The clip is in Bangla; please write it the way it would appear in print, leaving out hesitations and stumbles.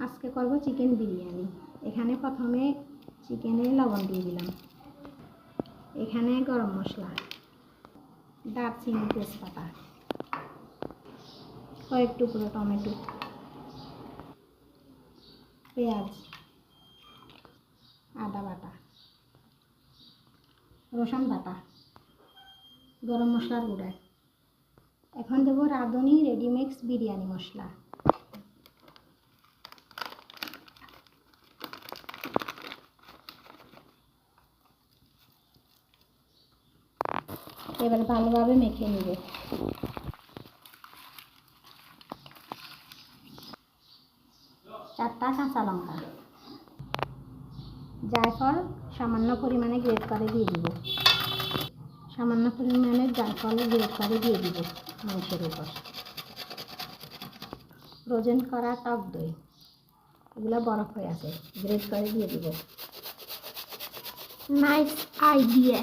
আজকে করব চিকেন বিরিয়ানি। এখানে প্রথমে চিকেনে লবণ দিয়ে দিলাম, এখানে গরম মশলা, দারচিনি, তেজপাতা, কয়েক টুকরো টমেটো, পেঁয়াজ, আদা বাটা, রসুন বাটা, গরম মশলার গুঁড়া। এখন দেবো রাঁধুনি রেডিমিক্স বিরিয়ানি মশলা। এবার ভালোভাবে মেখে নেব। চারটা কাঁচা লঙ্কা, জায়ফল সামান্য পরিমাণে গ্রেট করে দিয়ে দিব। সামান্য পরিমাণে জায়ফল গ্রেট করে দিয়ে দিব মাংসের উপর। ফ্রোজেন করা টক দই, এগুলো বরফ হয়ে আছে, গ্রেট করে দিয়ে দিব। Nice idea.